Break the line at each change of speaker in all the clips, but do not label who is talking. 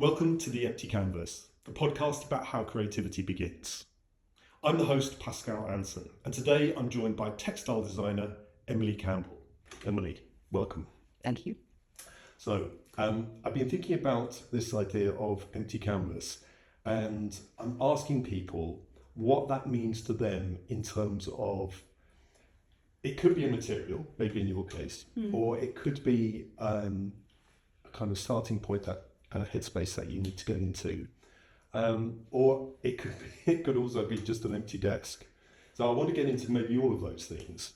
Welcome to The Empty Canvas, the podcast about how creativity begins. I'm the host, Pascal Anson, and today I'm joined by textile designer Emily Campbell. Emily, welcome.
Thank you.
So, I've been thinking about this idea of empty canvas, and I'm asking people what that means to them in terms of, it could be a material, maybe in your case, or it could be a kind of starting point, that headspace that you need to get into, or it could also be just an empty desk. So I want to get into maybe all of those things.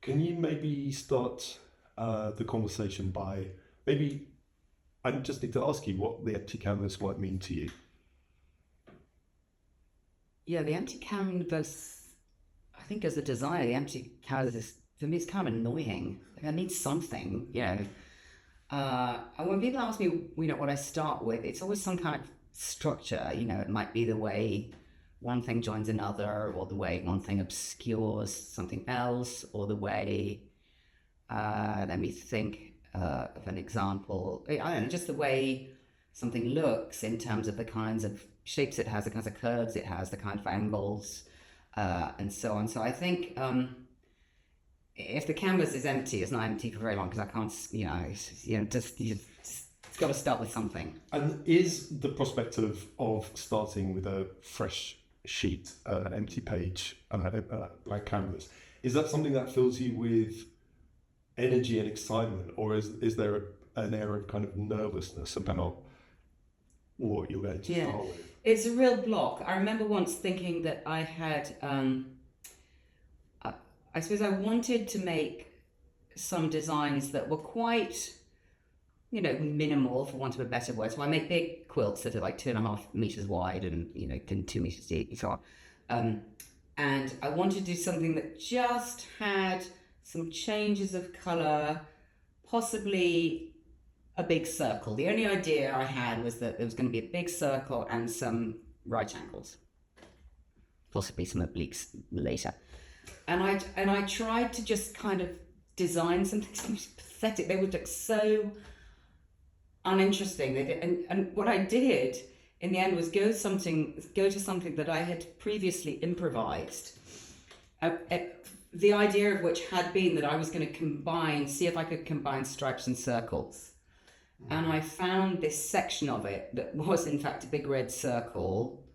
Can you maybe start the conversation by I just need to ask you what the empty canvas might mean to you.
Yeah, the empty canvas, I think as a designer, the empty canvas, for me, it's kind of annoying. I need something, And when people ask me, what I start with, it's always some kind of structure. It might be the way one thing joins another, or the way one thing obscures something else, or the way, let me think of an example. I don't know, just the way something looks in terms of the kinds of shapes it has, the kinds of curves it has, the kind of angles, and so on. So I think if the canvas is empty, it's not empty for very long, because I can't, it's got to start with something.
And is the prospect of starting with a fresh sheet, an empty page, a blank canvas, is that something that fills you with energy and excitement, or is there an air of kind of nervousness about what you're going to start with?
It's a real block. I remember once thinking that I had, I suppose I wanted to make some designs that were quite, minimal, for want of a better word. So I make big quilts that are like 2.5 meters wide and, 2 meters deep and so on. And I wanted to do something that just had some changes of color, possibly a big circle. The only idea I had was that there was going to be a big circle and some right angles, possibly some obliques later. And I tried to just kind of design something pathetic. They would look so uninteresting. And what I did in the end was go to something that I had previously improvised. The idea of which had been that I was going to see if I could combine stripes and circles. And I found this section of it that was in fact a big red circle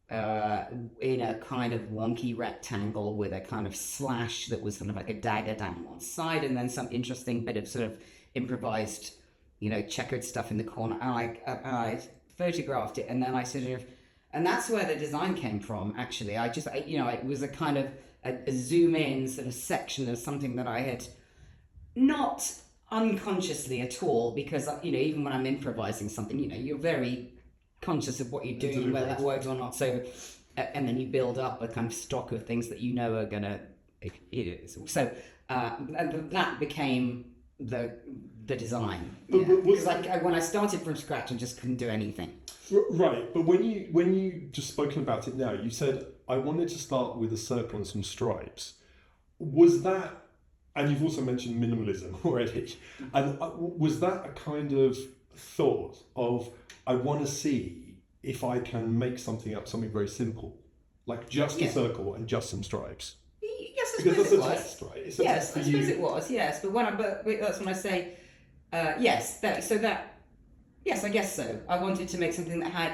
in a kind of wonky rectangle with a kind of slash that was sort of like a dagger down one side, and then some interesting bit of sort of improvised, checkered stuff in the corner. And I photographed it, and then I and that's where the design came from, actually. It was a kind of a zoom in sort of section of something that I had not unconsciously at all, because even when I'm improvising something, you're very conscious of what you're doing, whether that works or not. So and then you build up a kind of stock of things that are gonna so that became the design. Because when I started from scratch, I just couldn't do anything.
Right, but when you just spoken about it now, you said I wanted to start with a circle and some stripes. Was that, and you've also mentioned minimalism already, and was that a kind of thought of, I want to see if I can make something very simple, like just a circle and just some stripes?
Yes, I
because
suppose it was.
Test, right? It's a
yes,
test
I suppose it was. Yes, but that's when I say yes. Yes, I guess so. I wanted to make something that had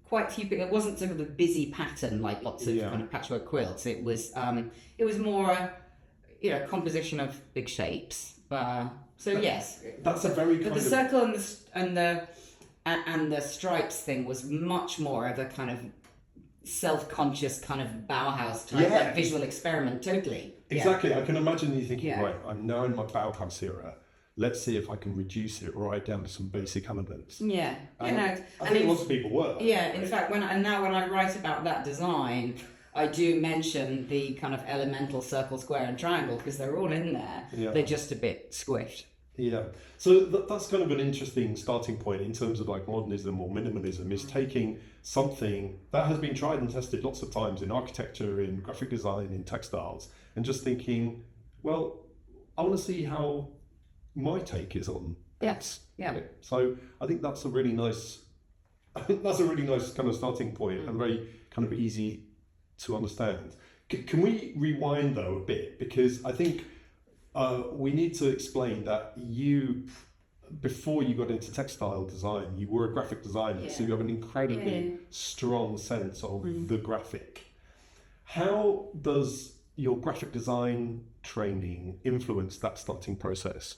quite few. It wasn't sort of a busy pattern like lots of kind of patchwork quilts. It was more composition of big shapes. Yes,
that's a very.
But the circle and the stripes thing was much more of a kind of self-conscious kind of Bauhaus type visual experiment. Totally.
Exactly. Yeah. I can imagine you thinking, right, I'm now in my Bauhaus era. Let's see if I can reduce it right down to some basic elements.
Yeah.
I think lots of people were.
Yeah. In fact, when I write about that design, I do mention the kind of elemental circle, square, and triangle, because they're all in there. Yeah. They're just a bit squished.
Yeah. So that's kind of an interesting starting point in terms of like modernism or minimalism, is taking something that has been tried and tested lots of times in architecture, in graphic design, in textiles, and just thinking, well, I want to see how my take is on
Yes. Yeah.
So I think that's a really nice I think that's a really nice kind of starting point and very kind of easy to understand. Can we rewind though a bit, because I think we need to explain that you, before you got into textile design, you were a graphic designer, so you have an incredibly strong sense of the graphic. How does your graphic design training influence that starting process?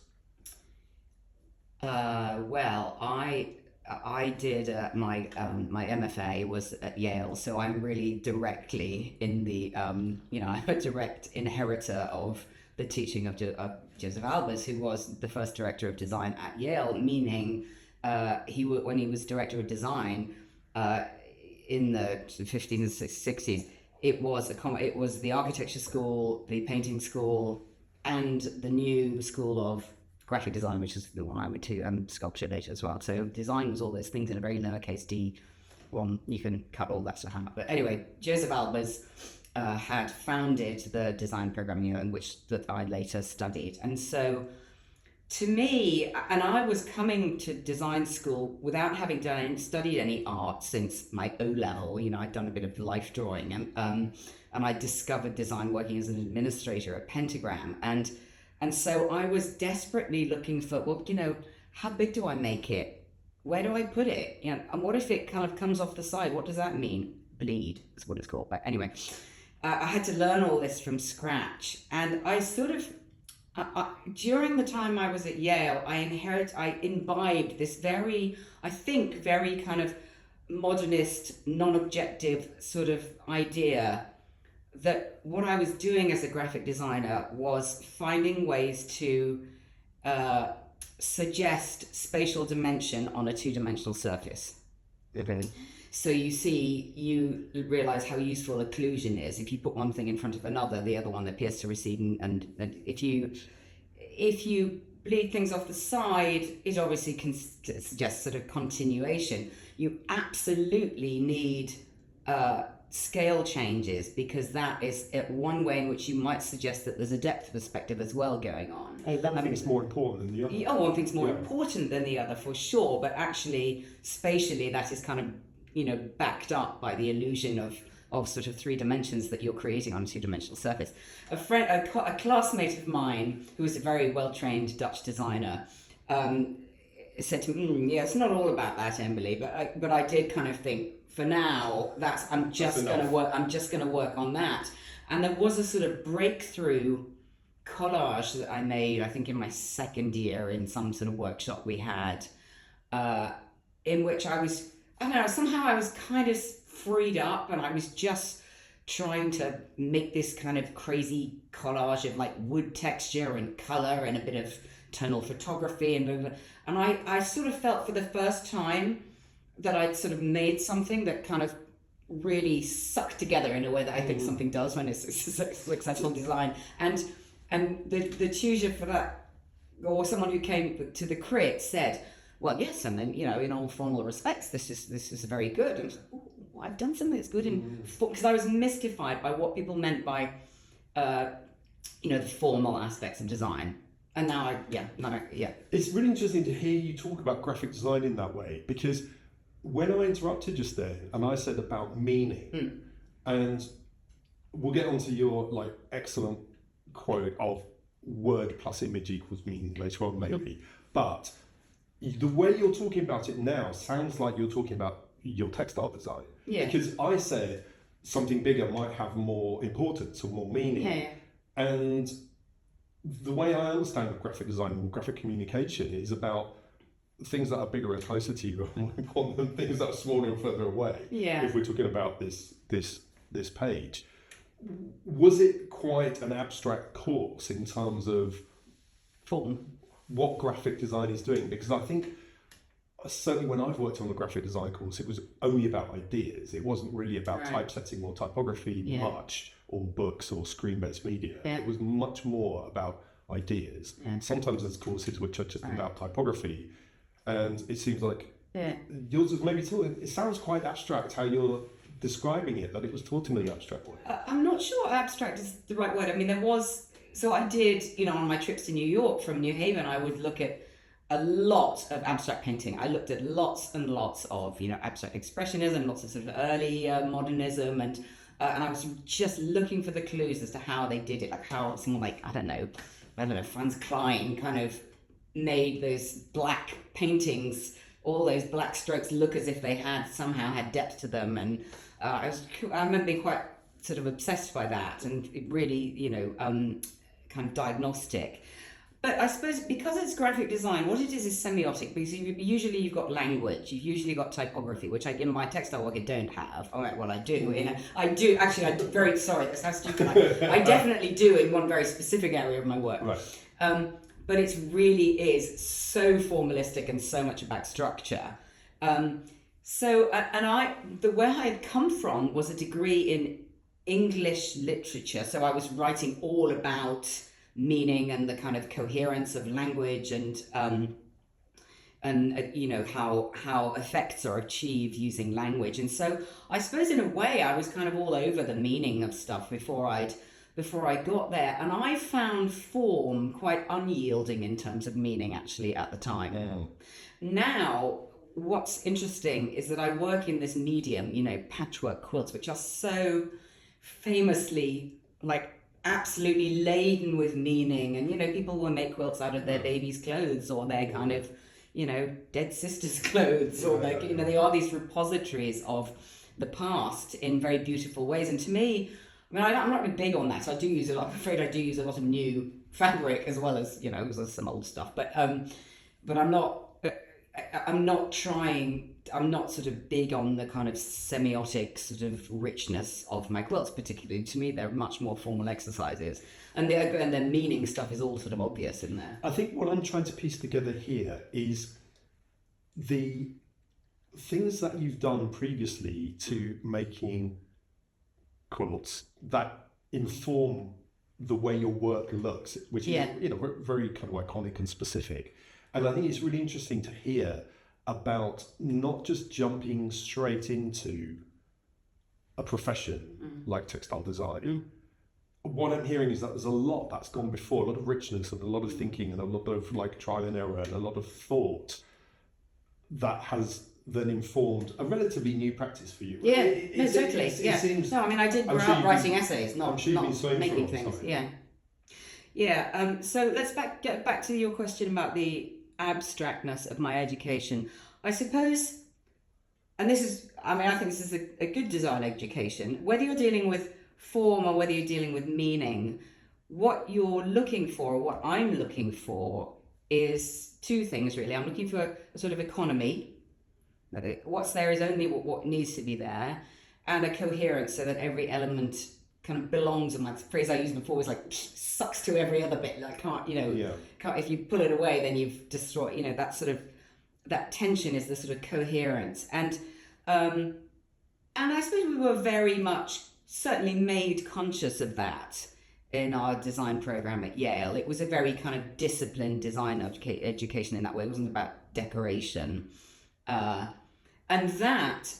Well, I did my my MFA was at Yale, so I'm really directly in the I'm a direct inheritor of the teaching of Joseph Albers, who was the first director of design at Yale. Meaning, when he was director of design in the 15s and 60s, it was the architecture school, the painting school, and the new school of graphic design, which is the one I went to, and sculpture later as well. So design was all those things in a very lowercase d one. You can cut all that stuff out. But anyway, Joseph Albers had founded the design program, in which that I later studied. And so to me, and I was coming to design school without having studied any art since my O level. I'd done a bit of life drawing, and I discovered design working as an administrator at Pentagram. And so I was desperately looking for, how big do I make it? Where do I put it? And what if it kind of comes off the side? What does that mean? Bleed is what it's called. But anyway, I had to learn all this from scratch. And I sort of, during the time I was at Yale, I imbibed this very kind of modernist, non-objective sort of idea that what I was doing as a graphic designer was finding ways to suggest spatial dimension on a two-dimensional surface. Okay. So you realize how useful occlusion is. If you put one thing in front of another, the other one appears to recede, and if you bleed things off the side, it obviously can suggest sort of continuation. You absolutely need scale changes, because that is one way in which you might suggest that there's a depth perspective as well going on.
One thing's more important than the other.
Oh, one thing's more important than the other for sure, but actually spatially that is kind of backed up by the illusion of sort of three dimensions that you're creating on a two-dimensional surface. A classmate of mine, who was a very well-trained Dutch designer, said to me, it's not all about that, Emily, but I did kind of think, for now, I'm just going to work on that. And there was a sort of breakthrough collage that I made, I think in my second year, in some sort of workshop we had, in which somehow I was kind of freed up, and I was just trying to make this kind of crazy collage of like wood texture and color and a bit of tonal photography, and I sort of felt for the first time that I'd sort of made something that kind of really sucked together in a way that I think something does when it's a successful design. And the tutor for that, or someone who came to the crit, said, well, yes, and then, in all formal respects, this is very good. And I was like, oh, I've done something that's good because I was mystified by what people meant by, the formal aspects of design. And now
It's really interesting to hear you talk about graphic design in that way, because when I interrupted just there and I said about meaning, and we'll get onto your excellent quote of word plus image equals meaning later on maybe, but the way you're talking about it now sounds like you're talking about your textile design.
Yeah.
Because I said something bigger might have more importance or more meaning.
Yeah.
And the way I understand graphic design and graphic communication is about things that are bigger and closer to you are more important than things that are smaller and further away.
Yeah.
If we're talking about this page. Was it quite an abstract course in terms of what graphic design is doing? Because I think certainly when I've worked on the graphic design course, it was only about ideas. It wasn't really about typesetting or typography much, or books or screen-based media.
Yeah.
It was much more about ideas. And sometimes there's courses which are just about typography. And it seems like yours is maybe too, it sounds quite abstract how you're describing it, that it was taught in an abstract way.
I'm not sure abstract is the right word. I mean, I did, on my trips to New York from New Haven, I would look at a lot of abstract painting. I looked at lots and lots of, abstract expressionism, lots of sort of early modernism, and I was just looking for the clues as to how they did it, like how someone like, I don't know, Franz Klein kind of made those black paintings, all those black strokes look as if they somehow had depth to them. And I remember being quite sort of obsessed by that, and it really, kind of diagnostic. But I suppose because it's graphic design, what it is semiotic, because usually you've got language, you've usually got typography, which in my textile work I don't have. All right, well I do. Actually, I'm very sorry, that's how stupid I definitely do in one very specific area of my work.
Right.
But it really is so formalistic and so much about structure. Where I had come from was a degree in English literature, so I was writing all about meaning and the kind of coherence of language and how effects are achieved using language. And so I suppose in a way I was kind of all over the meaning of stuff before I got there, and I found form quite unyielding in terms of meaning actually at the time.
Yeah.
Now what's interesting is that I work in this medium, patchwork quilts, which are so famously like absolutely laden with meaning, and people will make quilts out of their baby's clothes or their kind of dead sister's clothes, or they are these repositories of the past in very beautiful ways. And to me, I'm not really big on that, so I do use a lot. I'm afraid I do use a lot of new fabric as well as some old stuff, but I'm not sort of big on the kind of semiotic sort of richness of my quilts, particularly. To me, they're much more formal exercises, and the meaning stuff is all sort of obvious in there.
I think what I'm trying to piece together here is the things that you've done previously to making quilts that inform the way your work looks, which is very kind of iconic and specific. And I think it's really interesting to hear about not just jumping straight into a profession like textile design. What I'm hearing is that there's a lot that's gone before, a lot of richness and a lot of thinking and a lot of like trial and error and a lot of thought that has then informed a relatively new practice for you.
Yeah, totally. It seems, I did grow up writing essays, not making things. Yeah. So let's get back to your question about the abstractness of my education. I suppose, and this is, I think this is a good design education, whether you're dealing with form or whether you're dealing with meaning, what you're looking for, what I'm looking for, is two things really. I'm looking for a sort of economy. What's there is only what needs to be there, and a coherence so that every element kind of belongs. And that phrase I used before was like sucks to every other bit. Like can't if you pull it away, then you've destroyed. That tension is the sort of coherence. And I suppose we were very much certainly made conscious of that in our design program at Yale. It was a very kind of disciplined design education in that way. It wasn't about decoration. And that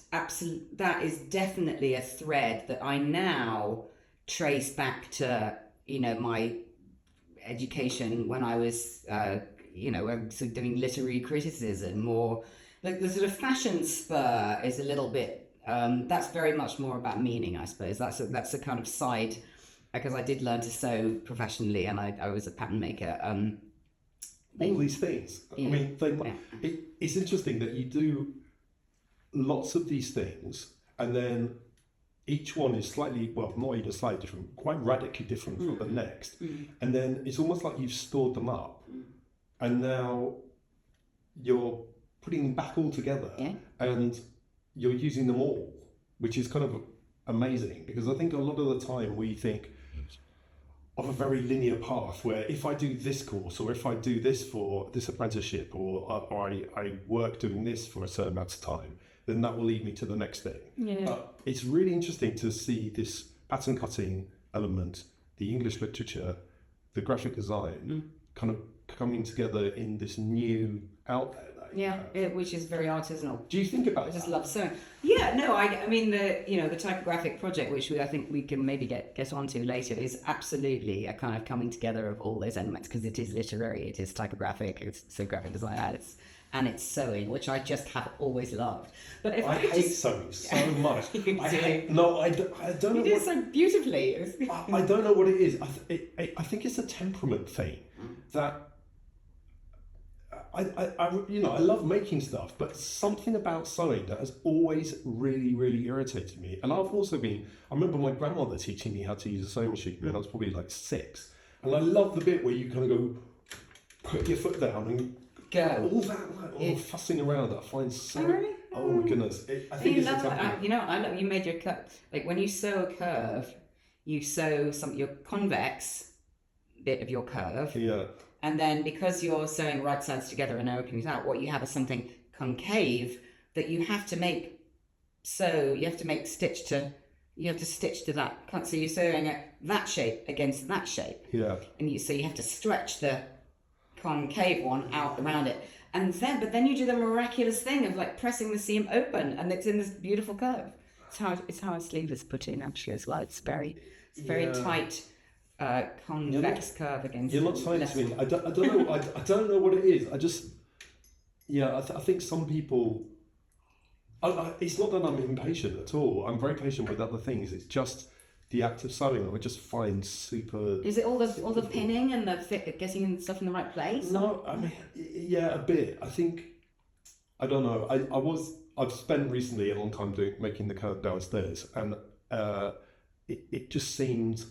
is definitely a thread that I now trace back to, my education when I was, sort of doing literary criticism, or like the sort of fashion spur is a little bit, that's very much more about meaning, I suppose. That's a kind of side, because I did learn to sew professionally and I was a pattern maker.
All these things.
Yeah.
It's interesting that you do lots of these things, and then each one is slightly, well, not even slightly different, quite radically different from the next. And then it's almost like you've stored them up, and now you're putting them back all together, and you're using them all, which is kind of amazing, because I think a lot of the time we think of a very linear path where if I do this course, or if I do this for this apprenticeship, or I work doing this for a certain amount of time, then that will lead me to the next thing. Yeah. It's really interesting to see this pattern cutting element, the English literature, the graphic design, kind of coming together in this new outlet that
which is very artisanal.
Do you think about
I just
that?
love sewing. Yeah, no, I mean the typographic project, which I think we can maybe get onto later, is absolutely a kind of coming together of all those elements, because it is literary, it is typographic, it's so graphic design, and it's sewing, which I just have always loved. But if
I hate sewing so much. I don't know.
You do it so beautifully.
I don't know what it is. I think it's a temperament thing that I love making stuff, but something about sewing that has always really, really irritated me. And I remember my grandmother teaching me how to use a sewing machine when I was probably like 6. And I love the bit where you kind of go, put your foot down and
go.
All that fussing around that I find so...
Oh, really?
Oh my goodness. I think it's a temperament.
I love you made your curve. Like when you sew a curve, you sew your convex bit of your curve.
Yeah.
And then because you're sewing right sides together and opening it out, what you have is something concave that you have to make. So you have to stitch to that. So you're sewing that shape against that shape.
Yeah.
And you have to stretch the concave one out around it. And then you do the miraculous thing of like pressing the seam open, and it's in this beautiful curve. It's how a sleeve is put in actually as well. It's very tight. Convex curve against.
You're not saying to me. I don't know. I don't know what it is. I just. I think some people. It's not that I'm impatient at all. I'm very patient with other things. It's just the act of sewing. I just find super.
Is it all the pinning and the getting stuff in the right place?
No, I mean, yeah, a bit. I think. I don't know. I've spent recently a long time making the curve downstairs, and it just seemed.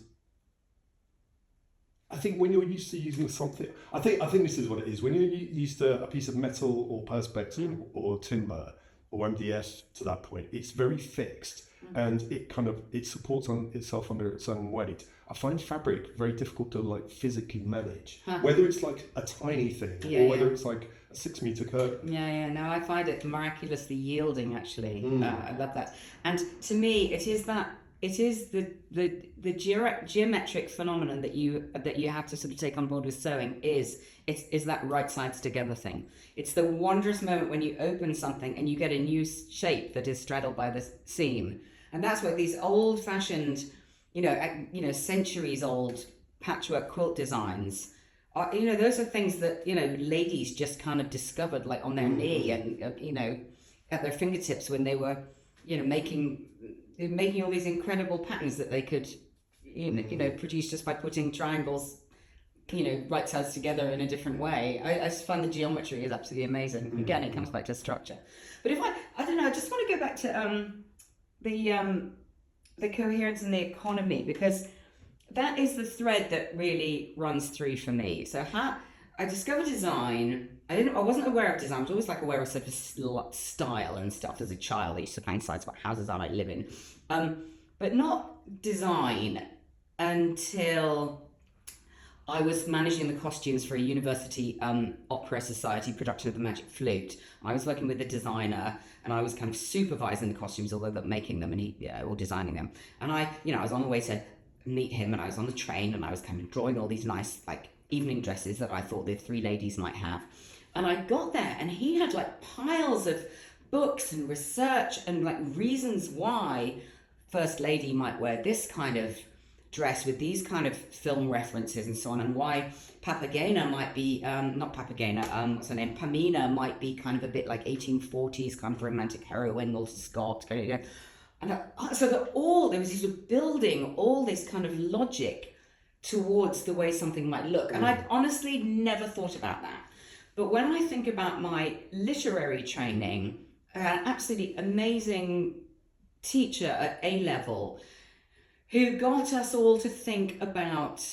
I think when you're used to using something, I think this is what it is. When you're used to a piece of metal or perspex or timber or MDF to that point, it's very fixed and it supports on itself under its own weight. I find fabric very difficult to like physically manage, whether it's like a tiny thing or whether it's like a 6 meter curtain.
No, I find it miraculously yielding actually. I love that. And to me, it is the geometric phenomenon that you have to sort of take on board with sewing is that right sides together thing. It's the wondrous moment when you open something and you get a new shape that is straddled by the seam, and that's where these old-fashioned, centuries-old patchwork quilt designs are. Those are things that ladies just kind of discovered like on their knee and at their fingertips when they were making all these incredible patterns that they could, produce just by putting triangles, right sides together in a different way. I just find the geometry is absolutely amazing. Again, it comes back to structure. But if I don't know, I just want to go back to the coherence and the economy, because that is the thread that really runs through for me. So how I discovered design. I wasn't aware of design. I was always aware of sort of style and stuff as a child. I used to find sites about houses I might live in, but not design until I was managing the costumes for a university opera society production of The Magic Flute. I was working with a designer, and I was kind of supervising the costumes, although not making them, or designing them. And I was on the way to meet him, and I was on the train, and I was kind of drawing all these nice evening dresses that I thought the 3 ladies might have. And I got there, and he had piles of books and research and reasons why First Lady might wear this kind of dress with these kind of film references and so on, and why Papagena might be, not Papagena, what's her name, Pamina might be kind of a bit like 1840s kind of romantic heroine, Walter Scott, kind of, and so that there was this building all this kind of logic towards the way something might look. And I'd honestly never thought about that. But when I think about my literary training, an absolutely amazing teacher at A-level who got us all to think about,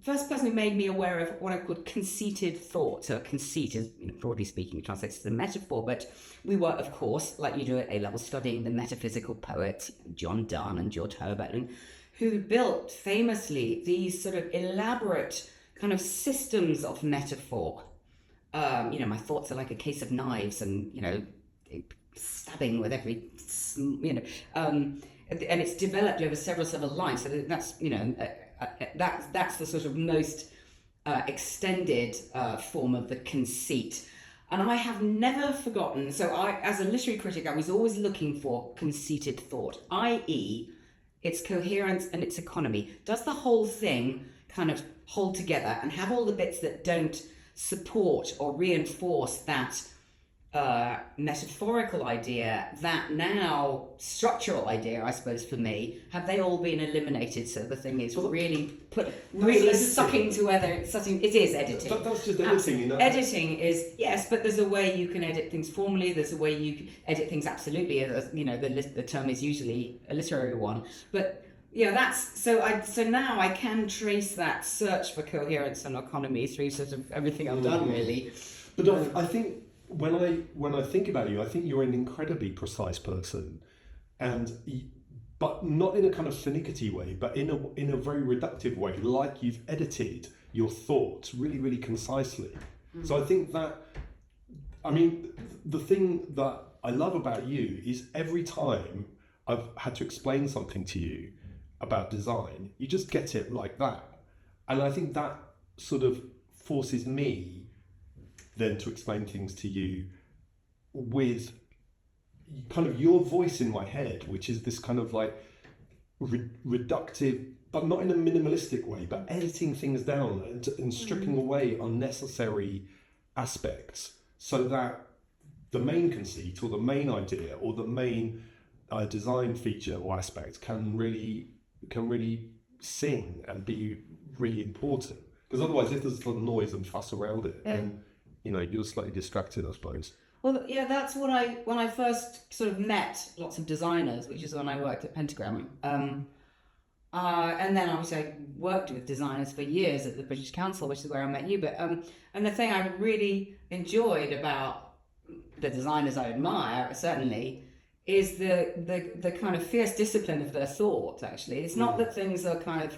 first person who made me aware of what I called conceited thought. So conceit is, broadly speaking, translates to the metaphor, but we were, of course, like you do at A-level, studying the metaphysical poets, John Donne and George Herbert, who built famously these sort of elaborate kind of systems of metaphor. My thoughts are like a case of knives, and stabbing with every, and it's developed over several lines. So that's that's the sort of most extended form of the conceit. And I have never forgotten. So I, as a literary critic, I was always looking for conceited thought, i.e., its coherence and its economy. Does the whole thing kind of hold together and have all the bits that don't support or reinforce that metaphorical idea, that now structural idea, I suppose, for me, have they all been eliminated so the thing is really sucking together? It is editing.
That's just editing, you know?
Editing is, yes, but there's a way you can edit things formally, there's a way you can edit things absolutely, you know, the term is usually a literary one, but yeah, that's so now I can trace that search for coherence and economy through sort of everything I've done, really.
But I think when I think about you, I think you're an incredibly precise person, but not in a kind of finicky way, but in a very reductive way, like you've edited your thoughts really, really concisely. So I think that, I mean, the thing that I love about you is every time I've had to explain something to you about design, you just get it like that. And I think that sort of forces me then to explain things to you with kind of your voice in my head, which is this kind of like reductive, but not in a minimalistic way, but editing things down and stripping away unnecessary aspects so that the main conceit or the main idea or the main design feature or aspect can really sing and be really important. Because otherwise, if there's a lot of noise and fuss around it, then you know, you're slightly distracted, I suppose.
Well, yeah, that's what when I first sort of met lots of designers, which is when I worked at Pentagram. And then obviously I worked with designers for years at the British Council, which is where I met you. But and the thing I really enjoyed about the designers I admire, certainly, is the kind of fierce discipline of their thought. Actually, it's not that things are kind of.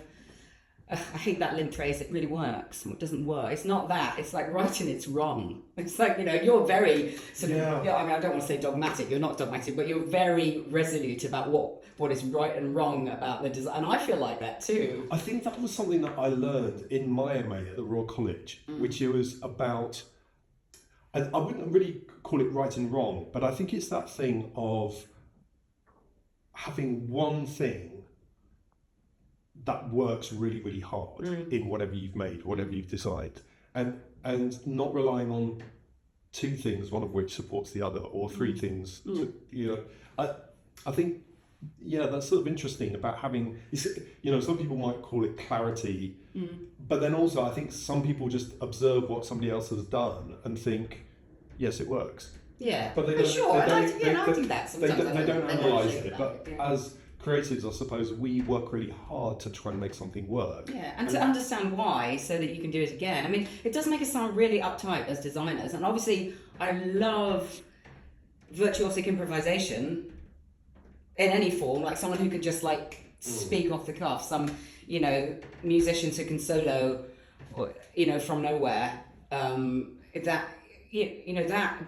I hate that limp phrase, it really works. It doesn't work. It's not that. It's like writing it's wrong. It's like, you know, you're very sort of, I mean, I don't want to say dogmatic. You're not dogmatic, but you're very resolute about what is right and wrong about the design. And I feel like that too.
I think that was something that I learned in my MA at the Royal College, which it was about, I wouldn't really call it right and wrong, but I think it's that thing of having one thing that works really, really hard in whatever you've made, whatever you've decided, and not relying on two things, one of which supports the other, or three things. You know, I think, yeah, that's sort of interesting about having. You know, some people might call it clarity, but then also I think some people just observe what somebody else has done and think, yes, it works.
Yeah,
but they don't.
Sure, I do that sometimes.
They don't analyse it, but as creatives, I suppose, we work really hard to try and make something work.
Yeah, and to understand why, so that you can do it again. I mean, it does make us sound really uptight as designers, and obviously I love virtuosic improvisation in any form, like someone who can just like speak off the cuff, some, you know, musicians who can solo, or, you know, from nowhere,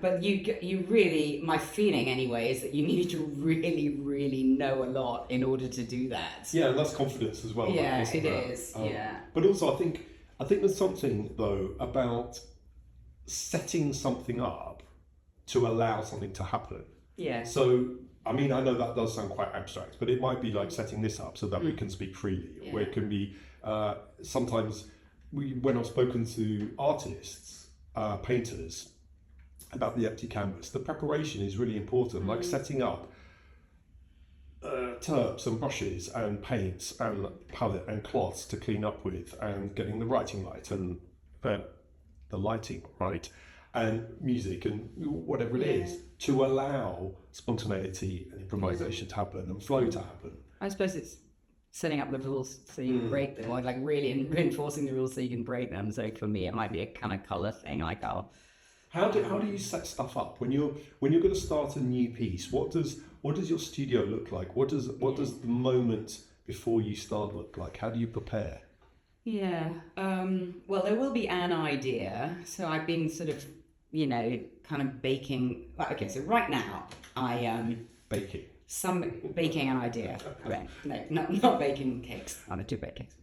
but you really, my feeling anyway is that you need to really, really know a lot in order to do that.
Yeah, and that's confidence as well.
Yeah, it is. Yeah.
But also, I think there's something though about setting something up to allow something to happen.
Yeah.
So, I mean, I know that does sound quite abstract, but it might be like setting this up so that we can speak freely, where it can be sometimes when I've spoken to artists, painters, about the empty canvas, the preparation is really important, like setting up terps and brushes and paints and palette and cloths to clean up with, and getting the writing light and the lighting right, and music and whatever it is, to allow spontaneity and improvisation to happen and flow to happen.
I suppose it's setting up the rules so you can break them, or like really reinforcing the rules so you can break them. So for me, it might be a kind of colour thing, like
How do you set stuff up when you're going to start a new piece? What does your studio look like? What does the moment before you start look like? How do you prepare?
Yeah. Well, there will be an idea. So I've been sort of, you know, kind of baking. Okay, so right now I baking an idea. Right. No, not baking cakes. I don't do bake cakes.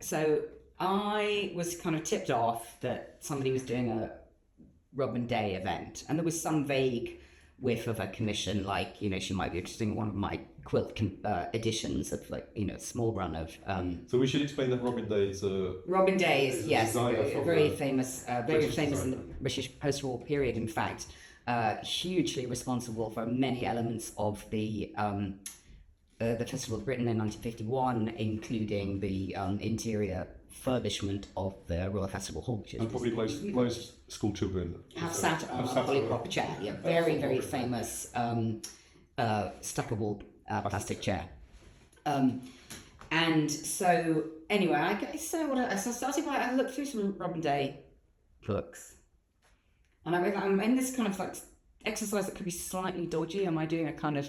So I was kind of tipped off that somebody was doing a Robin Day event, and there was some vague whiff of a commission, like, you know, she might be interested in one of my quilt editions of, like, you know, a small run of.
So we should explain that Robin Day is a.
Robin Day is, yes, very famous in the British post-war period. In fact, hugely responsible for many elements of the Festival of Britain in 1951, including the interior furbishment of the Royal Festival Hall, which is
And probably most school children
have sat on a polyprop chair. Yeah, very, very famous stuckable plastic chair. And so, anyway, I started by, I looked through some Robin Day books, and I'm in this kind of like exercise that could be slightly dodgy. Am I doing a kind of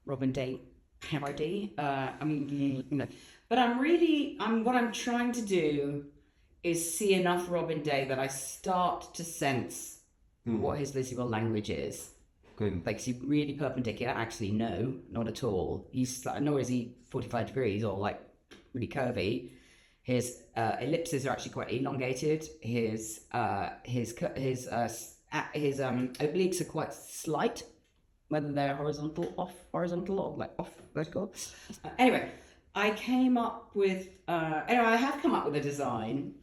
Robin Day parody? I mean, you know, but what I'm trying to do is see enough Robin Day that I start to sense what his visual language is. Like, is he really perpendicular? Actually, no, not at all. Nor is he 45 degrees or like really curvy. His ellipses are actually quite elongated. His obliques are quite slight, whether they're horizontal or like off vertical. Anyway, I came up with I have come up with a design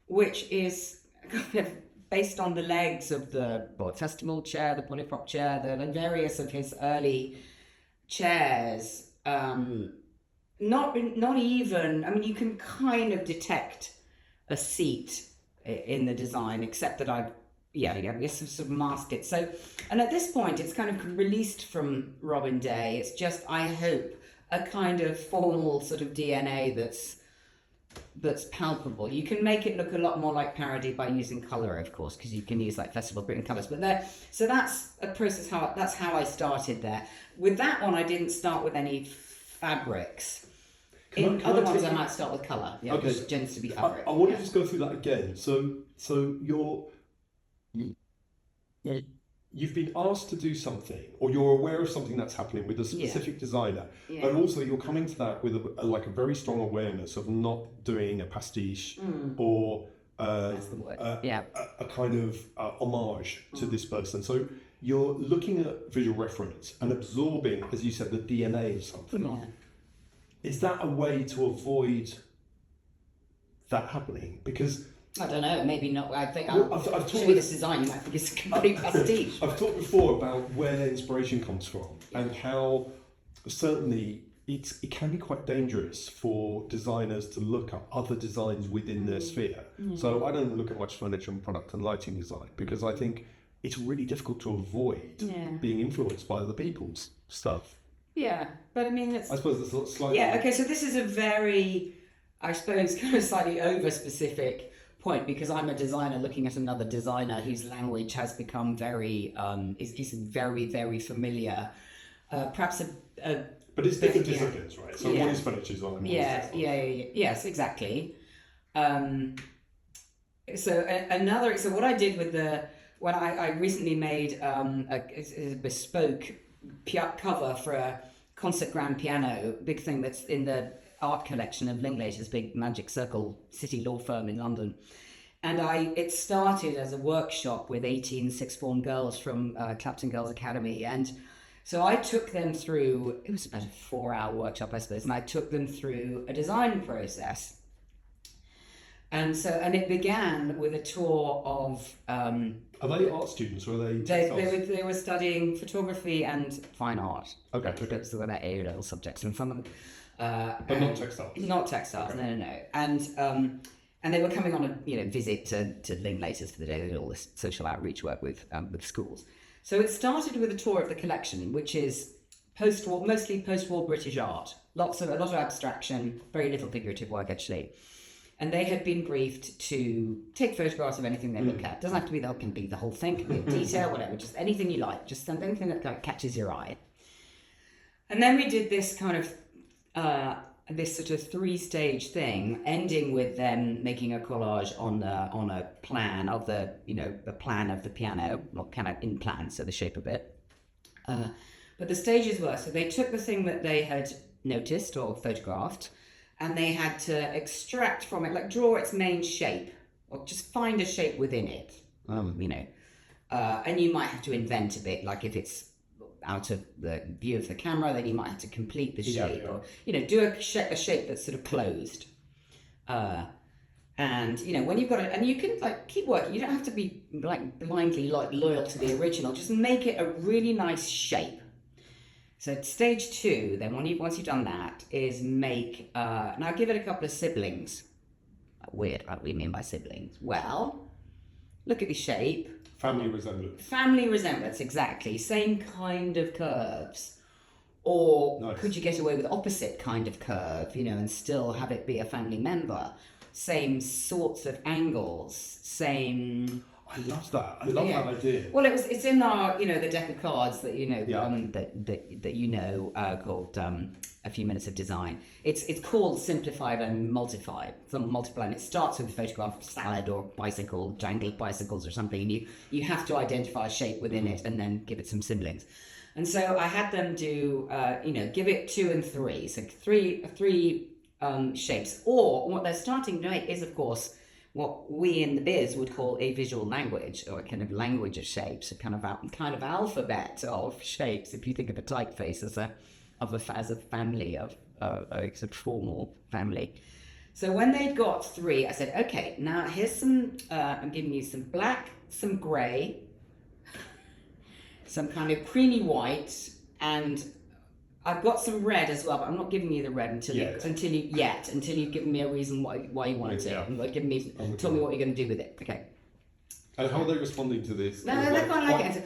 which is kind of based on the legs of the festival chair, the polyprop chair, the various of his early chairs. Not even. I mean, you can kind of detect a seat in the design, except that I guess sort of masked it. So, and at this point, it's kind of released from Robin Day. It's just, I hope, a kind of formal sort of DNA that's palpable. You can make it look a lot more like parody by using colour, of course, because you can use like Festival of Britain colours. But so that's a process. That's how I started there. With that one, I didn't start with any fabrics. In other ones, I might start with colour. Yeah, okay. Which tends to be fabric.
I want to just go through that again. So you've been asked to do something, or you're aware of something that's happening with a specific designer, but also you're coming to that with a very strong awareness of not doing a pastiche or
that's the word.
A kind of homage to this person. So you're looking at visual reference and absorbing, as you said, the DNA of something.
Yeah.
Is that a way to avoid that happening? Because
I don't know, maybe not. I think I've show you this design, you might think it's a complete pastiche.
I've talked before about where inspiration comes from and how certainly it can be quite dangerous for designers to look at other designs within their sphere. So I don't look at much furniture and product and lighting design because I think it's really difficult to avoid being influenced by other people's stuff.
Yeah, but I mean, I
suppose it's slightly...
Yeah, okay, so this is a very, I suppose, kind of slightly over-specific point because I'm a designer looking at another designer whose language has become very, is very, very familiar. Perhaps
But it's different disciplines, right? So one is furniture design.
Yes, exactly. So what I did with when I recently made a bespoke cover for a concert grand piano, big thing that's in the art collection of Linklater's big Magic Circle City law firm in London. And it started as a workshop with 18 sixth form girls from Clapton Girls Academy. And so I took them through, it was about a 4-hour workshop, I suppose, and I took them through a design process. And it began with a tour of...
are they art students or are they...
They were studying photography and fine art.
Okay.
Those were their A-level subjects, and some of them...
but not textiles?
Not textiles, okay. No. And they were coming on a visit to Linklaters for the day. They did all this social outreach work with schools. So it started with a tour of the collection, which is mostly post-war British art. A lot of abstraction, very little figurative work actually. And they had been briefed to take photographs of anything they look at. Doesn't have to be can be the whole thing, can be a detail, whatever, just anything you like, just anything that kind of catches your eye. And then we did this kind of this sort of 3-stage thing, ending with them making a collage on a plan of the plan of the piano, not kind of in plan, so the shape of it. But the stages were, so they took the thing that they had noticed or photographed, and they had to extract from it, like draw its main shape, or just find a shape within it, And you might have to invent a bit, like if it's out of the view of the camera, then you might have to complete the shape, or do a shape that's sort of closed. And when you've got it, and you can like keep working. You don't have to be like blindly like loyal to the original. Just make it a really nice shape. So stage 2, then once you've done that, is make. Now give it a couple of siblings. Weird. What do we mean by siblings? Well, look at the shape.
Family resemblance.
Family resemblance, exactly. Same kind of curves. Or could you get away with opposite kind of curve, and still have it be a family member? Same sorts of angles, same...
I love that. I love that idea.
Well, it's in our, the deck of cards that called A Few Minutes of Design. It's called Simplified and Multiplied. And it starts with a photograph of salad or bicycle, jangled bicycles or something. And you have to identify a shape within it and then give it some siblings. And so I had them do, give it 2 and 3. So three shapes. Or what they're starting to make is, of course, what we in the biz would call a visual language, or a kind of language of shapes, a kind of alphabet of shapes. If you think of a typeface as a family of a sort of formal family. So when they'd got 3, I said, okay, now here's some. I'm giving you some black, some grey, some kind of creamy white, and I've got some red as well, but I'm not giving you the red until you've given me a reason why you want it. Yeah. Tell me what you're going to do with it. Okay.
And how are they responding to this?
No, they're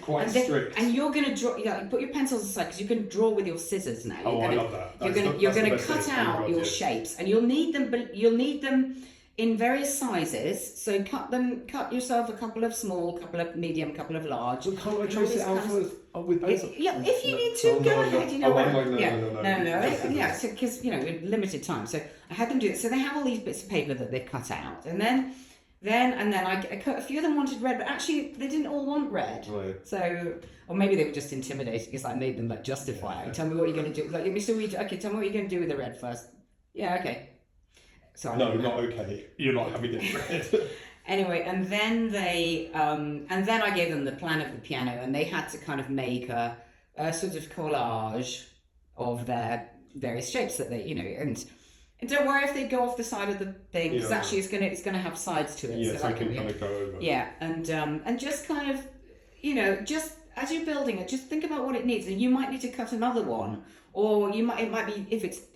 quite strict.
And you're going to draw. Put your pencils aside because you can draw with your scissors now.
I love that.
You're going to cut out your shapes, and you'll need them in various sizes. So cut yourself a couple of small, couple of medium, couple of large.
Well, can't I trace it out with pencil?
Yeah, if you need to, go ahead.
No.
Yeah, so because with limited time. So I had them do it. So they have all these bits of paper that they've cut out, and then I cut a few of them wanted red, but actually they didn't all want red.
Right.
So, or maybe they were just intimidated because I made them justify it. Tell me what you're going to do. Like, okay, tell me what you're going to do with the red first. Yeah, okay. So
no, not okay. You're not having it red.
Anyway, and then I gave them the plan of the piano, and they had to kind of make a sort of collage of their various shapes that they, and don't worry if they go off the side of the thing, because actually it's gonna have sides to it.
Yeah, so it can kind of go over.
Yeah, and just kind of, just as you're building it, just think about what it needs, and you might need to cut another one, or it might be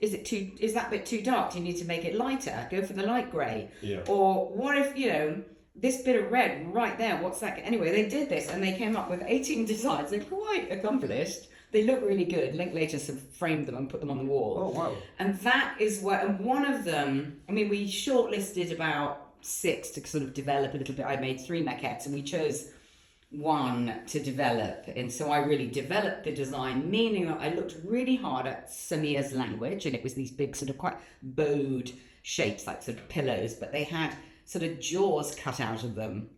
is that bit too dark? Do you need to make it lighter? Go for the light grey.
Yeah.
Or what if this bit of red right there? What's that? Anyway, they did this, and they came up with 18 designs. They're quite accomplished. They look really good. Linklaters have framed them and put them on the wall.
Oh, wow.
And that is and one of them, we shortlisted about 6 to sort of develop a little bit. I made 3 maquettes, and we chose one to develop. And so I really developed the design, meaning that I looked really hard at Samia's language, and it was these big sort of quite bowed shapes, like sort of pillows, but they had sort of jaws cut out of them.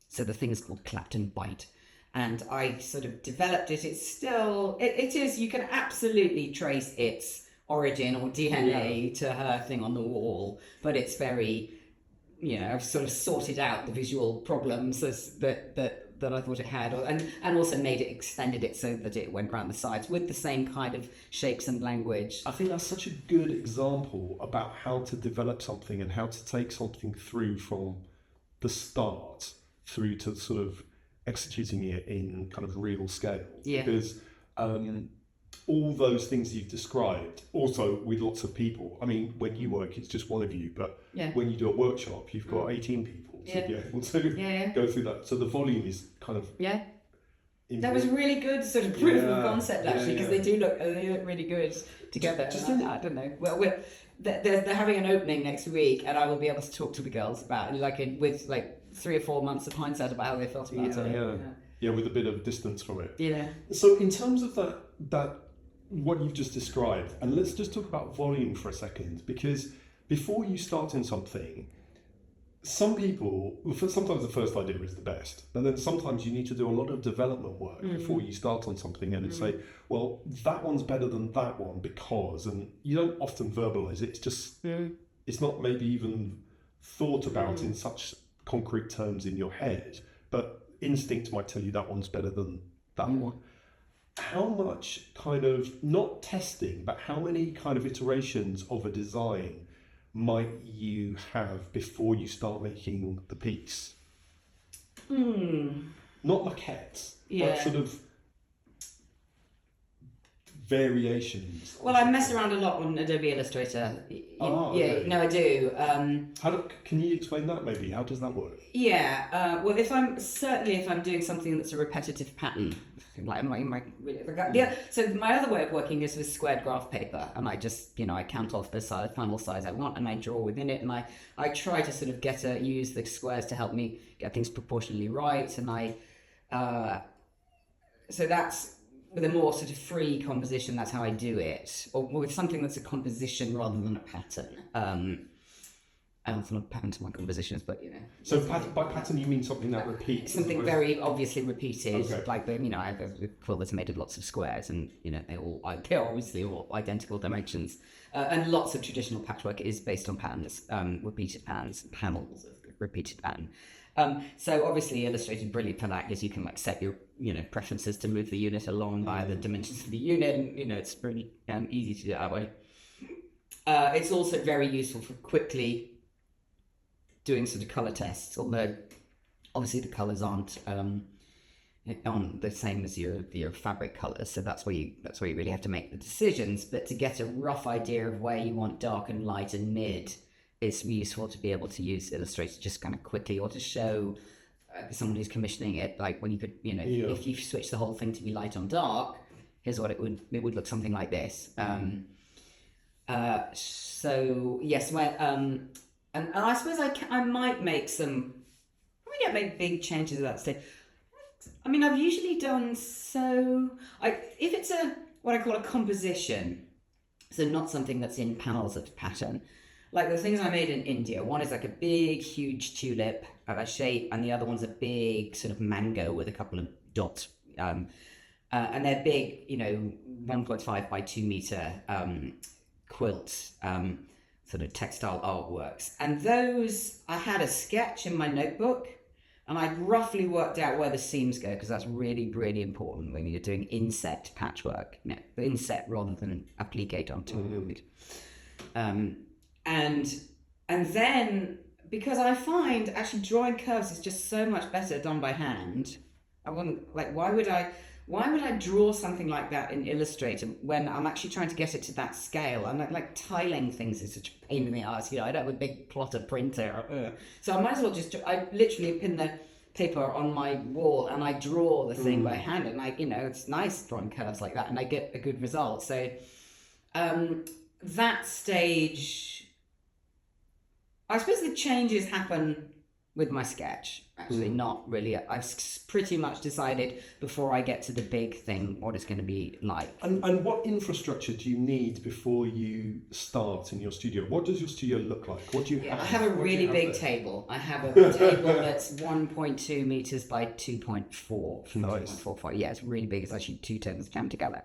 So the thing is called Clapton Bite. And I sort of developed it. It's still, it is, you can absolutely trace its origin or DNA to her thing on the wall, but it's very, I've sort of sorted out the visual problems that I thought it had, and also extended it so that it went around the sides with the same kind of shapes and language.
I think that's such a good example about how to develop something and how to take something through from the start through to sort of executing it in kind of real scale.
Yeah.
Because all those things you've described, also with lots of people. When you work, it's just one of you, but when you do a workshop, you've got 18 people to be able to go through that. So the volume is kind of
That was really good sort of proof of concept actually, because they do look really good together. I don't know. Well, they're having an opening next week, and I will be able to talk to the girls about with 3 or 4 months of hindsight about how they felt about it.
Yeah, with a bit of distance from it.
Yeah.
So in terms of that what you've just described, and let's just talk about volume for a second, because before you start in something, some people, sometimes the first idea is the best, and then sometimes you need to do a lot of development work before you start on something, and say, well, that one's better than that one because, and you don't often verbalize it. It's just, it's not maybe even thought about in such concrete terms in your head, but instinct might tell you that one's better than that one. How much kind of, not testing, but how many kind of iterations of a design might you have before you start making the piece? Not maquettes, but sort of variations.
Well, I mess around a lot on Adobe Illustrator.
Okay.
No, I do.
Can you explain that maybe? How does that work?
Well, if I'm doing something that's a repetitive pattern, like so my other way of working is with squared graph paper, and I just, I count off the final size I want, and I draw within it, and I try to sort of use the squares to help me get things proportionally right, and so that's with a more sort of free composition. That's how I do it, or with something that's a composition rather than a pattern. I don't know pattern to my compositions, but
So by pattern you mean something that repeats?
Something very obviously repeated,
Okay.
like I have a quilt that's made of lots of squares, and they're obviously all identical dimensions, and lots of traditional patchwork is based on patterns, repeated patterns, panels of repeated pattern. So obviously Illustrator's brilliant for that, because you can set your preferences to move the unit along by the dimensions of the unit, and it's pretty easy to do it that way. It's also very useful for quickly doing sort of color tests, although obviously the colors aren't on the same as your fabric colors, so that's where you really have to make the decisions. But to get a rough idea of where you want dark and light and mid, it's useful to be able to use Illustrator just kind of quickly, or to show someone who's commissioning it, like when you could, if you switch the whole thing to be light on dark, here's what it would look something like this. So yes, and I suppose I might make some. I might make big changes at that stage. I mean, I've usually done if it's what I call a composition, so not something that's in panels of pattern. Like the things I made in India, one is like a big, huge tulip of a shape, and the other one's a big sort of mango with a couple of dots. And they're big, 1.5 by 2 meter quilts, sort of textile artworks. And those, I had a sketch in my notebook, and I'd roughly worked out where the seams go, because that's really, really important when you're doing inset patchwork. Inset rather than applique onto wood. And then, because I find actually drawing curves is just so much better done by hand. I wouldn't, why would I draw something like that in Illustrator when I'm actually trying to get it to that scale? And tiling things is such a pain in the ass. I don't have a big plotter printer. So I might as well I literally pin the paper on my wall and I draw the thing by hand, and it's nice drawing curves like that, and I get a good result. So that stage, I suppose the changes happen with my sketch, actually, not really. I've pretty much decided before I get to the big thing what it's going to be like.
And what infrastructure do you need before you start in your studio? What does your studio look like? What do you have?
I have a really big table. I have a table that's 1.2 meters by 2.4.
Nice.
2.45. Yeah, it's really big. It's actually 2 tables jammed together.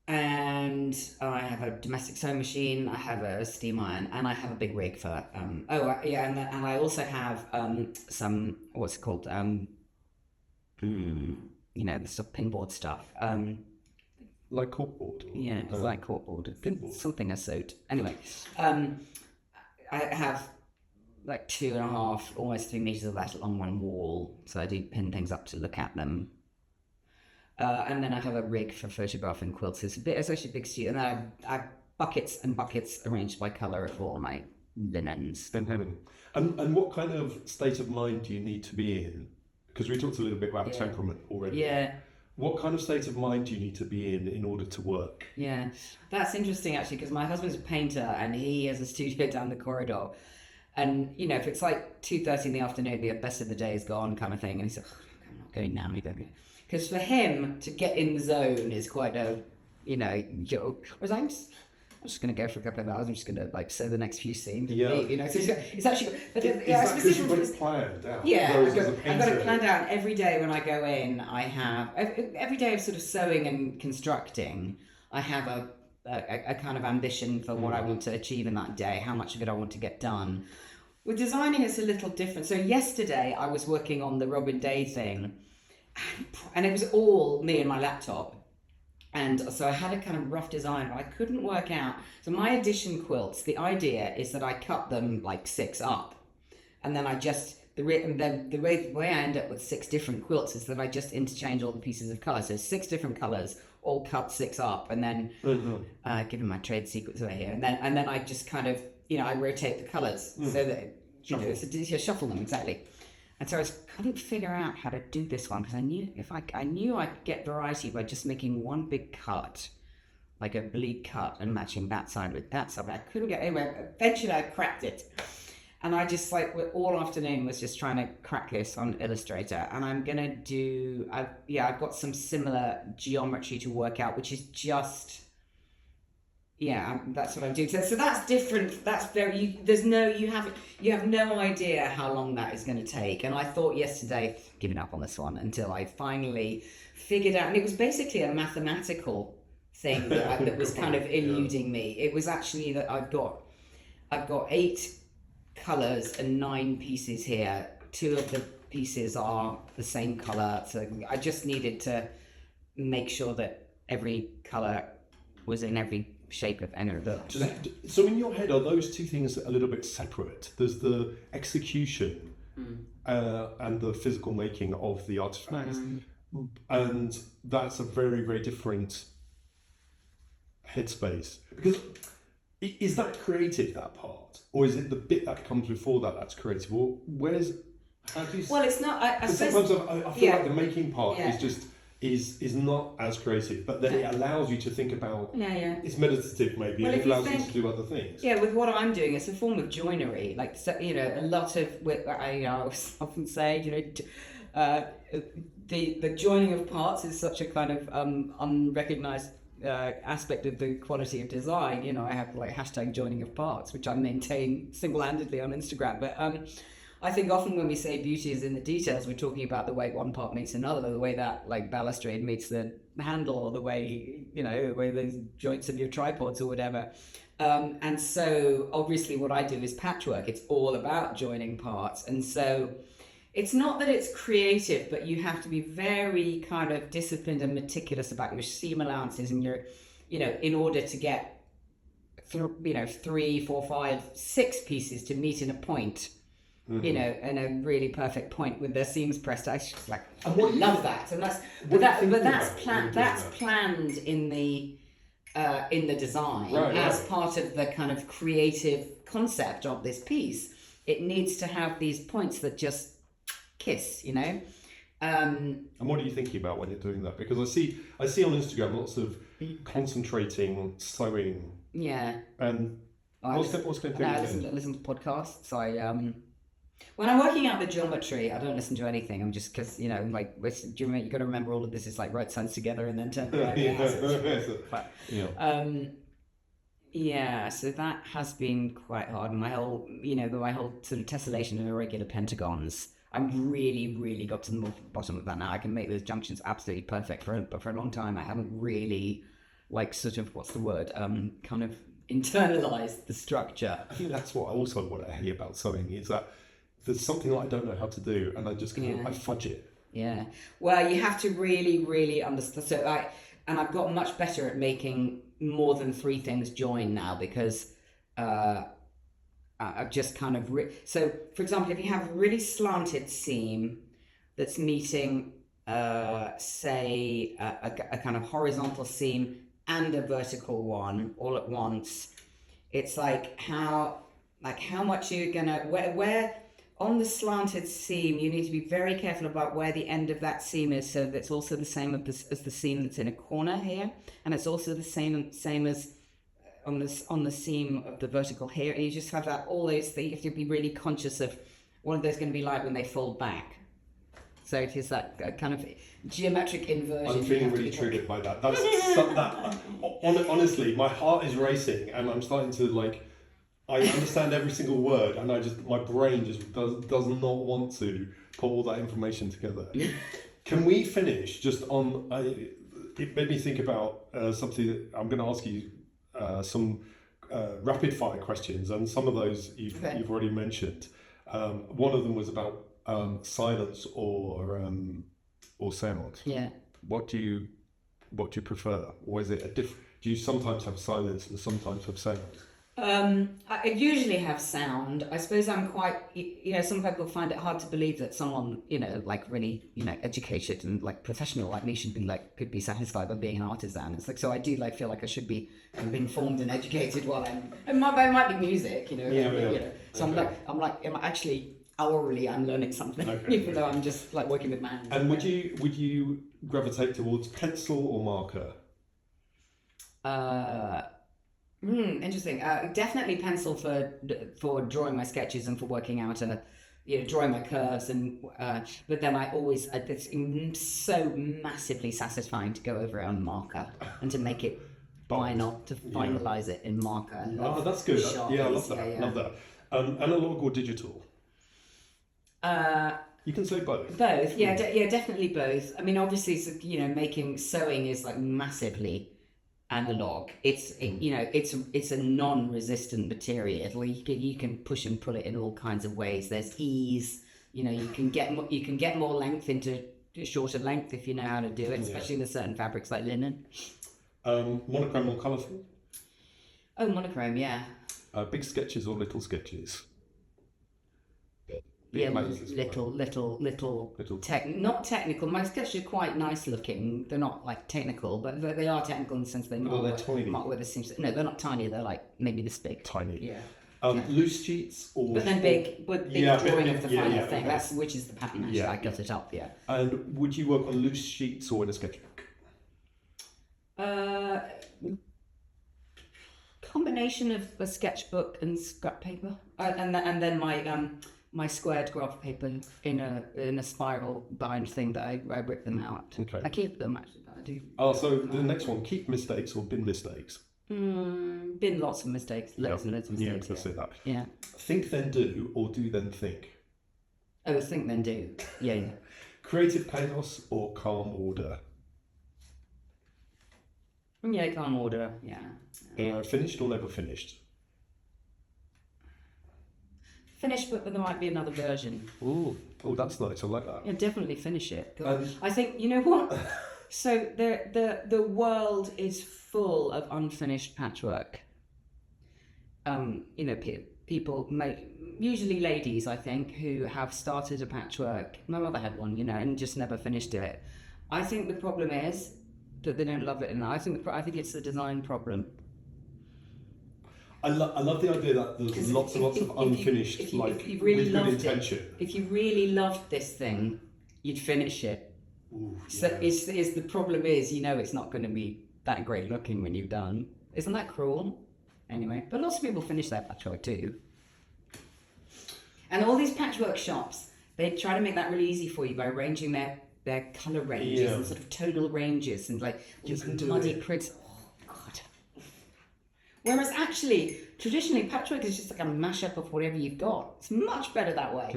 And I have a domestic sewing machine, I have a steam iron, and I have a big rig for and I also have some, what's it called, the sort of pinboard stuff.
Like corkboard?
Yeah, it's like corkboard.
Pinboard.
Something I sewed. Anyway, I have 2.5, almost 3 meters of that along one wall, so I do pin things up to look at them. And then I have a rig for photographing quilts. It's actually a big studio. And then I have buckets and buckets arranged by colour of all my linens.
And what kind of state of mind do you need to be in? Because we talked a little bit about temperament already.
Yeah.
What kind of state of mind do you need to be in order to work?
Yeah, that's interesting actually, because my husband's a painter and he has a studio down the corridor. And, if it's 2:30 in the afternoon, the best of the day is gone kind of thing. And he's like, I'm not going now, because for him to get in the zone is quite a, joke. Whereas I'm just going to go for a couple of hours. I'm just going to sew the next few scenes.
Yeah.
So it's actually. But
Is that because you've got it planned out?
Yeah,
I've
got it planned out. Every day when I go in, I have every day of sort of sewing and constructing. I have a kind of ambition for what I want to achieve in that day. How much of it I want to get done. With designing, it's a little different. So yesterday I was working on the Robin Day thing, and it was all me and my laptop. And so I had a kind of rough design, but I couldn't work out. So my edition quilts, the idea is that I cut them like 6 up, and then I just the way I end up with 6 different quilts is that I just interchange all the pieces of colour. So 6 different colours, all cut 6 up, and then giving my trade secrets away here, and then I just kind of I rotate the colours so that shuffle them exactly. And so I couldn't figure out how to do this one because I knew I could get variety by just making one big cut, like a bleed cut, and matching that side with that side. But I couldn't get anywhere. Eventually, I cracked it, and I just all afternoon was just trying to crack this on Illustrator. And I'm gonna do. I've got some similar geometry to work out, which is just. Yeah, that's what I'm doing. So that's different. That's very. You have no idea how long that is going to take. And I thought yesterday, giving up on this one until I finally figured out. And it was basically a mathematical thing that was kind of eluding me. It was actually that I've got 8 colors and 9 pieces here. 2 of the pieces are the same color. So I just needed to make sure that every color was in every shape of any of them.
So in your head, are those 2 things a little bit separate? There's the execution and the physical making of the artifacts, and that's a very, very different headspace. Because is that creative, that part, or is it the bit that comes before that that's creative? Or how do you?
Well, it's not. I
sometimes I feel like the making part is just. Is not as creative, but then it allows you to think about. It's meditative, maybe.
Well,
and it allows you to do other things.
Yeah, with what I'm doing, it's a form of joinery. Like a lot of. I often say, the joining of parts is such a kind of unrecognized aspect of the quality of design. I have hashtag joining of parts, which I maintain single-handedly on Instagram, but. I think often when we say beauty is in the details, we're talking about the way one part meets another, the way that balustrade meets the handle, or the way those joints of your tripods or whatever. And so obviously what I do is patchwork. It's all about joining parts. And so it's not that it's creative, but you have to be very kind of disciplined and meticulous about your seam allowances and your, in order to get, 3, 4, 5, 6 pieces to meet in a point. In a really perfect point with their seams pressed. I just I love that, and that's planned in the design as part of the kind of creative concept of this piece. It needs to have these points that just kiss, And
what are you thinking about when you're doing that? Because I see on Instagram lots of concentrating, sewing.
Yeah.
And what's going through?
I listen to podcasts. When I'm working out the geometry, I don't listen to anything. I'm just because you got to remember all of this is like write signs together and then turn. So that has been quite hard. And my whole sort of tessellation of irregular pentagons. I'm really, really got to the bottom of that now. I can make those junctions absolutely perfect. But for a long time, I haven't really what's the word? Kind of internalized the structure.
I think that's what I also want to hear about sewing is that. There's something that I don't know how to do, and I just I fudge it.
Yeah. Well, you have to really, really understand. So I've got much better at making more than 3 things join now because I've just kind of so. For example, if you have a really slanted seam that's meeting, say, a kind of horizontal seam and a vertical one all at once, it's how much you're gonna where. On the slanted seam, you need to be very careful about where the end of that seam is, so that's also the same as the seam that's in a corner here, and it's also the same as on the seam of the vertical here. And you just have all those things. You have to be really conscious of what they're going to be like when they fold back. So it is that kind of geometric inversion.
I'm feeling really triggered by that. Honestly, my heart is racing, and I'm starting to I understand every single word, and my brain just does not want to put all that information together. Can we finish just on? It made me think about something that I'm going to ask you some rapid fire questions, and some of those you've already mentioned. One of them was about silence or sound.
Yeah.
What do you prefer, or is it a different? Do you sometimes have silence and sometimes have sound?
I usually have sound. I suppose I'm quite, some people find it hard to believe that someone, like really, educated and like professional like me could be satisfied by being an artisan. It's like, so I do feel like I should be kind of informed and educated while it might be music, So I'm actually hourly I'm learning something, even though I'm just like working with my hands.
And would you gravitate towards pencil or marker?
Interesting. Definitely pencil for drawing my sketches and for working out drawing my curves but then it's so massively satisfying to go over it on marker and to make it to finalize it in marker.
Oh, that's good. I love that. Love that. Analog or digital? You can say both.
Both, definitely both. I mean, obviously, sewing is like massively analog. It's a non-resistant material. You can push and pull it in all kinds of ways. There's ease. You can get more length into shorter length if you know how to do it, especially with certain fabrics like linen.
Monochrome or colourful?
Oh, monochrome, yeah.
Big sketches or little sketches?
Little. Not technical. My sketches are quite nice looking. They're not like technical, but they are technical in the sense they're
tiny.
No, they're not tiny. They're like maybe this big.
Tiny.
Yeah.
Loose sheets or...
But then big drawing of the final thing. Okay. That's which is the pattern actually. I got it up, yeah.
And would you work on loose sheets or in a sketchbook?
Combination of a sketchbook and scrap paper, and then my squared graph paper in a spiral bind thing that I rip them out.
Okay.
I keep them actually. I do.
Oh, so the next one: keep mistakes or bin mistakes.
Been lots of mistakes, loads and loads of mistakes.
Yeah, let's say that.
Yeah.
Think then do, or do then think.
Oh, think then do. Yeah.
Creative chaos or calm order.
Yeah, calm order. Yeah.
Finished or never finished.
Finished, but there might be another version.
Oh, that's nice. I like that.
Yeah, definitely finish it. I think you know what. So the world is full of unfinished patchwork. People usually ladies, I think, who have started a patchwork. My mother had one, and just never finished it. I think the problem is that they don't love it enough. I think it's the design problem.
I love the idea that there's lots and lots of unfinished,
if you
with
really
good
loved
intention.
If you really loved this thing, you'd finish it.
Ooh,
So is the problem is, it's not going to be that great looking when you've done. Isn't that cruel? Anyway, but lots of people finish their patchwork too. And all these patchwork shops, they try to make that really easy for you by arranging their colour ranges and sort of tonal ranges and like just muddy prints. Oh God. Whereas actually, traditionally, patchwork is just like a mashup of whatever you've got. It's much better that way.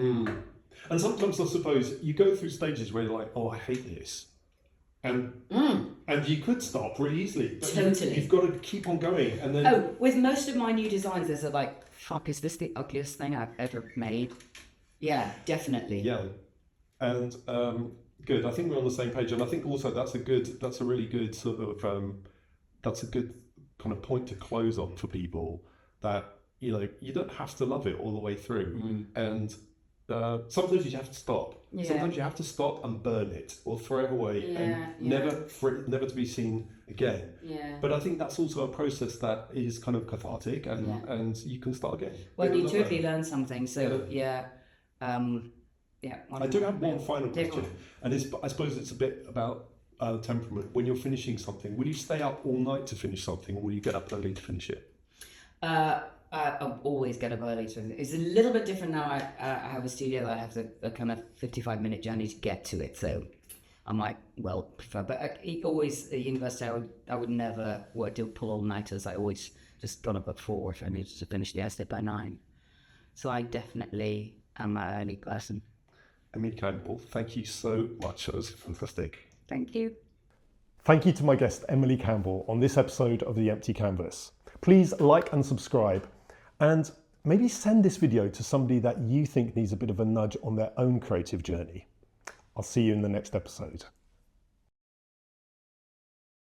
And sometimes I suppose you go through stages where you're like, oh, I hate this. And you could stop really easily. But
Totally.
You've got to keep on going. And then
with most of my new designs, there's a like, fuck, is this the ugliest thing I've ever made? Yeah, definitely.
Yeah. And good. I think we're on the same page. And I think also that's a really good sort of, that's a good kind of point to close on for people that, you don't have to love it all the way through. And sometimes you have to stop.
Yeah.
Sometimes you have to stop and burn it or throw it away and never to be seen again.
Yeah.
But I think that's also a process that is kind of cathartic and you can start again.
Well, you totally learn something. So
I do have one final question, and I suppose it's a bit about temperament. When you're finishing something, will you stay up all night to finish something, or will you get up early to finish it?
I always get up early. So it's a little bit different now. I have a studio that I have a kind of 55-minute journey to get to it. So I'm like, prefer. But at university, I would never pull all-nighters. I always just got up at 4 if I needed to finish the essay by 9. So I definitely am an early person.
Emily Campbell, thank you so much. That was fantastic.
Thank you.
Thank you to my guest, Emily Campbell, on this episode of The Empty Canvas. Please like and subscribe, and maybe send this video to somebody that you think needs a bit of a nudge on their own creative journey. I'll see you in the next episode.